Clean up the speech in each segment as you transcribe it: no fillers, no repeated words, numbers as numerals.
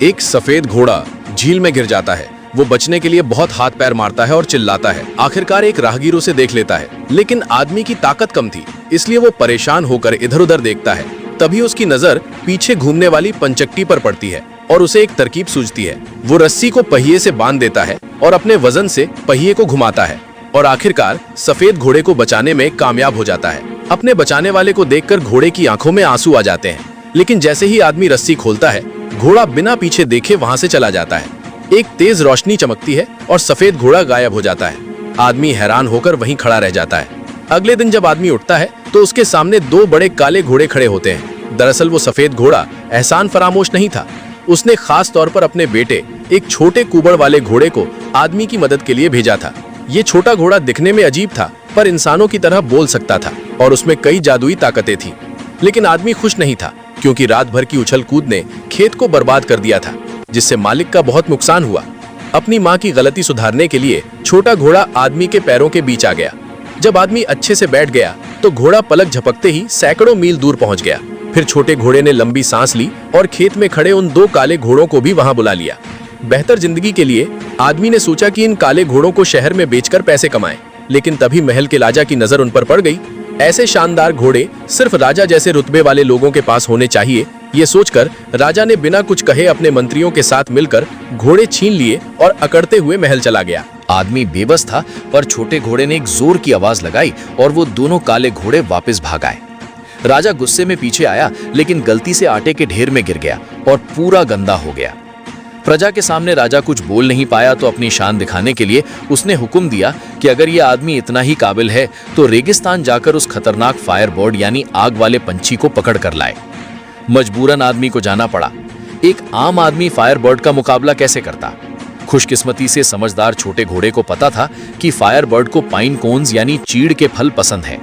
एक सफेद घोड़ा झील में गिर जाता है। वो बचने के लिए बहुत हाथ पैर मारता है और चिल्लाता है। आखिरकार एक राहगीर उसे देख लेता है, लेकिन आदमी की ताकत कम थी, इसलिए वो परेशान होकर इधर उधर देखता है। तभी उसकी नजर पीछे घूमने वाली पंचक्टी पर पड़ती है और उसे एक तरकीब सूझती है। वो रस्सी को पहिए से बांध देता है और अपने वजन से पहिए को घुमाता है और आखिरकार सफेद घोड़े को बचाने में कामयाब हो जाता है। अपने बचाने वाले को देखकर घोड़े की आंखों में आंसू आ जाते हैं, लेकिन जैसे ही आदमी रस्सी खोलता है, घोड़ा बिना पीछे देखे वहां से चला जाता है। एक तेज रोशनी चमकती है और सफेद घोड़ा गायब हो जाता है। आदमी हैरान होकर वहीं खड़ा रह जाता है। अगले दिन जब आदमी उठता है तो उसके सामने दो बड़े काले घोड़े खड़े होते हैं। दरअसल वो सफेद घोड़ा एहसान फरामोश नहीं था। उसने खास तौर पर अपने बेटे एक छोटे कुबड़ वाले घोड़े को आदमी की मदद के लिए भेजा था। ये छोटा घोड़ा दिखने में अजीब था, पर इंसानों की तरह बोल सकता था और उसमें कई जादुई ताकतें थीं। लेकिन आदमी खुश नहीं था, क्योंकि रात भर की उछल कूद ने खेत को बर्बाद कर दिया था, जिससे मालिक का बहुत नुकसान हुआ। अपनी माँ की गलती सुधारने के लिए छोटा घोड़ा आदमी के पैरों के बीच आ गया। जब आदमी अच्छे से बैठ गया तो घोड़ा पलक झपकते ही सैकड़ों मील दूर पहुंच गया। फिर छोटे घोड़े ने लंबी सांस ली और खेत में खड़े उन दो काले घोड़ों को भी वहां बुला लिया। बेहतर जिंदगी के लिए आदमी ने सोचा कि इन काले घोड़ों को शहर में बेचकर पैसे कमाएं, लेकिन तभी महल के राजा की नजर उन पर पड़ गई। ऐसे शानदार घोड़े सिर्फ राजा जैसे रुतबे वाले लोगों के पास होने चाहिए, ये सोचकर राजा ने बिना कुछ कहे अपने मंत्रियों के साथ मिलकर घोड़े छीन लिए और अकड़ते हुए महल चला गया। आदमी बेबस था, पर छोटे घोड़े ने एक जोर की आवाज लगाई और वो दोनों काले घोड़े वापस भाग आए। राजा गुस्से में पीछे आया, लेकिन गलती से आटे के ढेर में गिर गया और पूरा गंदा हो गया। प्रजा के सामने राजा कुछ बोल नहीं पाया, तो अपनी शान दिखाने के लिए उसने हुक्म दिया कि अगर यह आदमी इतना ही काबिल है तो रेगिस्तान जाकर उस खतरनाक फायर बर्ड यानी आग वाले पंछी को पकड़ कर लाए। मजबूरन आदमी को जाना पड़ा। एक आम आदमी फायर बर्ड का मुकाबला कैसे करता? खुशकिस्मती से समझदार छोटे घोड़े को पता था कि फायर बर्ड को पाइन कोन्स यानी चीड़ के फल पसंद है।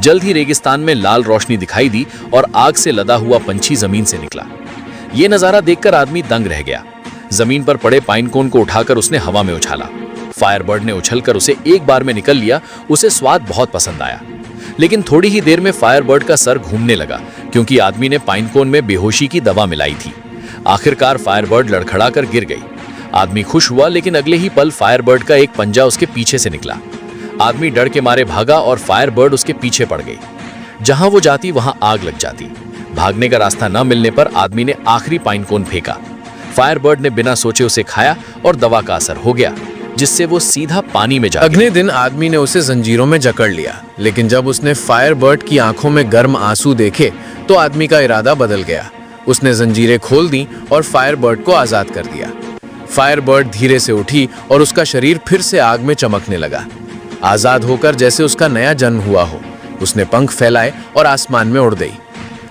जल्द ही रेगिस्तान में लाल रोशनी दिखाई दी और आग से लदा हुआ पंछी जमीन से निकला। ये नजारा देखकर आदमी दंग रह गया। जमीन पर पड़े पाइन कोन को उठाकर उसने हवा में उछाला। फायर बर्ड ने उछलकर उसे एक बार में निकल लिया। उसे स्वाद बहुत पसंद आया, लेकिन थोड़ी ही देर में फायर बर्ड का सर घूमने लगा, क्योंकि आदमी ने पाइन कोन में बेहोशी की दवा मिलाई थी। आखिरकार फायर बर्ड लड़खड़ाकर गिर गई। आदमी खुश हुआ, लेकिन अगले ही पल फायर बर्ड का एक पंजा उसके पीछे से निकला। आदमी डर के मारे भागा और फायर बर्ड उसके पीछे पड़ गई। जहां वो जाती वहां आग लग जाती। भागने का रास्ता न मिलने पर आदमी ने आखिरी पाइन कोन फेंका। फायर बर्ड ने बिना सोचे उसे खाया और दवा का असर हो गया, जिससे वो सीधा पानी में जा गया। अगले दिन आदमी ने उसे जंजीरों में जकड़ लिया, लेकिन जब उसने फायर बर्ड की आंखों में गर्म आंसू देखे तो आदमी का इरादा बदल गया। उसने जंजीरें खोल दी और फायर बर्ड को आजाद कर दिया। फायर बर्ड धीरे से उठी और उसका शरीर फिर से आग में चमकने लगा। आजाद होकर जैसे उसका नया जन्म हुआ हो, उसने पंख फैलाए और आसमान में उड़ गई।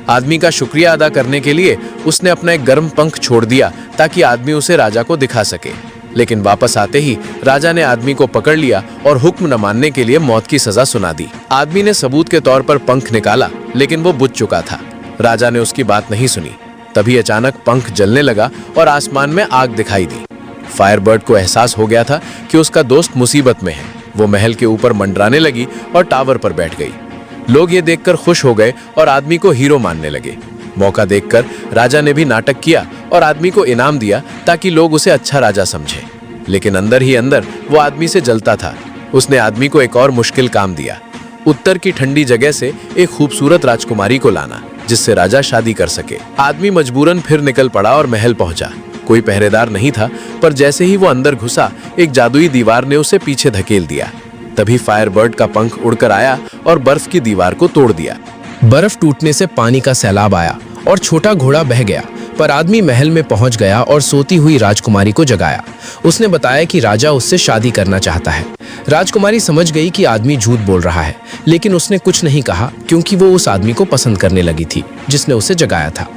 आदमी का शुक्रिया अदा करने के लिए उसने अपना एक गर्म पंख छोड़ दिया, ताकि आदमी उसे राजा को दिखा सके। लेकिन वापस आते ही राजा ने आदमी को पकड़ लिया और हुक्म न मानने के लिए मौत की सजा सुना दी। आदमी ने सबूत के तौर पर पंख निकाला, लेकिन वो बुझ चुका था। राजा ने उसकी बात नहीं सुनी। तभी अचानक पंख जलने लगा और आसमान में आग दिखाई दी। फायर बर्ड को एहसास हो गया था कि उसका दोस्त मुसीबत में है। वो महल के ऊपर मंडराने लगी और टावर पर बैठ गई। लोग ये देखकर खुश हो गए और आदमी को हीरो मानने लगे। मौका देखकर राजा ने भी नाटक किया और आदमी को इनाम दिया, ताकि लोग उसे अच्छा राजा समझे। लेकिन अंदर ही अंदर वो आदमी से जलता था। उसने आदमी को एक और मुश्किल काम दिया, उत्तर की ठंडी जगह से एक खूबसूरत राजकुमारी को लाना, जिससे राजा शादी कर सके। आदमी मजबूरन फिर निकल पड़ा और महल पहुंचा। कोई पहरेदार नहीं था, पर जैसे ही वो अंदर घुसा, एक जादुई दीवार ने उसे पीछे धकेल दिया। तभी फायर बर्ड का पंख उड़कर आया और बर्फ की दीवार को तोड़ दिया। बर्फ टूटने से पानी का सैलाब आया और छोटा घोड़ा बह गया, पर आदमी महल में पहुंच गया और सोती हुई राजकुमारी को जगाया। उसने बताया कि राजा उससे शादी करना चाहता है। राजकुमारी समझ गई कि आदमी झूठ बोल रहा है, लेकिन उसने कुछ नहीं कहा, क्योंकि वो उस आदमी को पसंद करने लगी थी जिसने उसे जगाया था।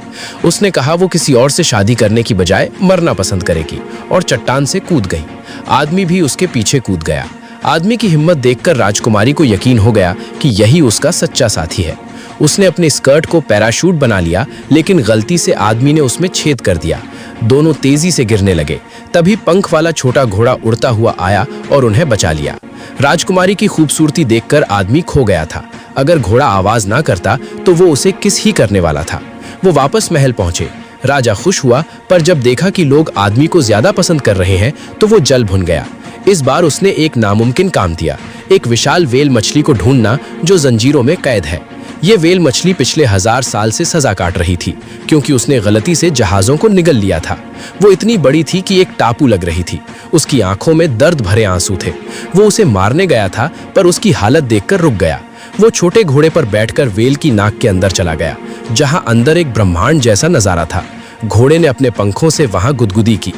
उसने कहा वो किसी और से शादी करने की बजाय मरना पसंद करेगी, और चट्टान से कूद गई। आदमी भी उसके पीछे कूद गया। आदमी की हिम्मत देखकर राजकुमारी को यकीन हो गया कि यही उसका सच्चा साथी है। उसने अपने स्कर्ट को पैराशूट बना लिया, लेकिन गलती से आदमी ने उसमें छेद कर दिया। दोनों तेजी से गिरने लगे। तभी पंख वाला छोटा घोड़ा उड़ता हुआ आया और उन्हें बचा लिया। राजकुमारी की खूबसूरती देखकर आदमी खो गया था। अगर घोड़ा आवाज ना करता तो वो उसे किस ही करने वाला था। वो वापस महल पहुंचे। राजा खुश हुआ, पर जब देखा कि लोग आदमी को ज्यादा पसंद कर रहे हैं तो वो जल भुन गया। इस बार उसने एक नामुमकिन काम दिया, एक विशाल व्हेल मछली को ढूंढना जो जंजीरों में कैद है। ये व्हेल मछली पिछले 1000 साल से सजा काट रही थी, क्योंकि उसने गलती से जहाजों को निगल लिया था। वो इतनी बड़ी थी कि एक टापू लग रही थी। उसकी आंखों में दर्द भरे आंसू थे। वो उसे मारने गया था, पर उसकी हालत देखकर रुक गया। वो छोटे घोड़े पर बैठकर व्हेल की नाक के अंदर चला गया, जहां अंदर एक ब्रह्मांड जैसा नजारा था। घोड़े ने अपने पंखों से वहां गुदगुदी की।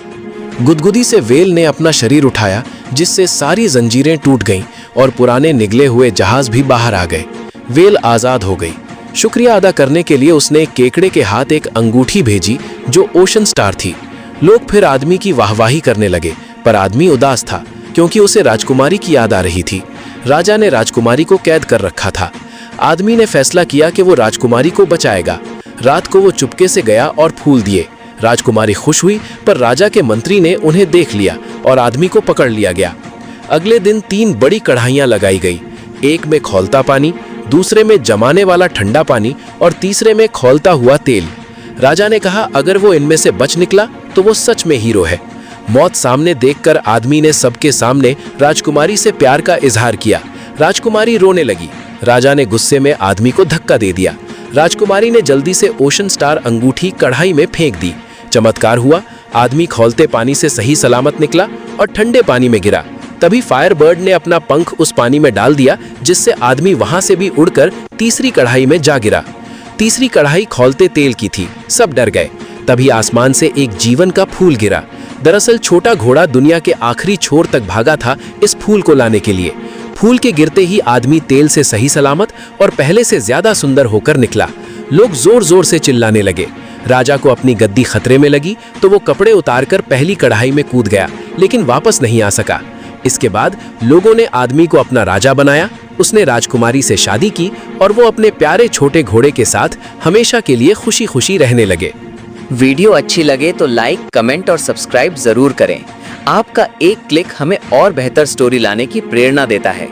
गुदगुदी से व्हेल ने अपना शरीर उठाया, जिससे सारी जंजीरें टूट गईं और पुराने निगले हुए जहाज भी बाहर आ गए। व्हेल आजाद हो गई। शुक्रिया अदा करने के लिए उसने केकड़े के हाथ एक अंगूठी भेजी जो ओशन स्टार थी। लोग फिर आदमी की वाहवाही करने लगे, पर आदमी उदास था क्योंकि उसे राजकुमारी की याद आ रही थी। राजा ने राजकुमारी को कैद कर रखा था। आदमी ने फैसला किया कि वो राजकुमारी को बचाएगा। रात को वो चुपके से गया और फूल दिए। राजकुमारी खुश हुई, पर राजा के मंत्री ने उन्हें देख लिया और आदमी को पकड़ लिया गया। अगले दिन 3 बड़ी कढ़ाइयां लगाई गई, एक में खौलता पानी, दूसरे में जमाने वाला ठंडा पानी और तीसरे में खौलता हुआ तेल। राजा ने कहा, अगर वो इनमें से बच निकला तो वो सच में हीरो है। मौत सामने देखकर आदमी ने सबके सामने राजकुमारी से प्यार का इजहार किया। राजकुमारी रोने लगी। राजा ने गुस्से में आदमी को धक्का दे दिया। राजकुमारी ने जल्दी से ओशन स्टार अंगूठी कढ़ाई में फेंक दी। चमत्कार हुआ, आदमी खौलते पानी से सही सलामत निकला और ठंडे पानी में गिरा। तभी फायर बर्ड ने अपना पंख उस पानी में डाल दिया, जिससे आदमी वहां से भी उड़कर तीसरी कढ़ाई में जा गिरा। तीसरी कढ़ाई खौलते तेल की थी। सब डर गए। तभी आसमान से एक जीवन का फूल गिरा। दरअसल छोटा घोड़ा दुनिया के आखिरी छोर तक भागा था इस फूल को लाने के लिए। फूल के गिरते ही आदमी तेल से सही सलामत और पहले से ज्यादा सुंदर होकर निकला। लोग जोर जोर से चिल्लाने लगे। राजा को अपनी गद्दी खतरे में लगी तो वो कपड़े उतारकर पहली कढ़ाई में कूद गया, लेकिन वापस नहीं आ सका। इसके बाद लोगों ने आदमी को अपना राजा बनाया। उसने राजकुमारी से शादी की और वो अपने प्यारे छोटे घोड़े के साथ हमेशा के लिए खुशी खुशी रहने लगे। वीडियो अच्छी लगे तो लाइक, कमेंट और सब्सक्राइब जरूर करें। आपका एक क्लिक हमें और बेहतर स्टोरी लाने की प्रेरणा देता है।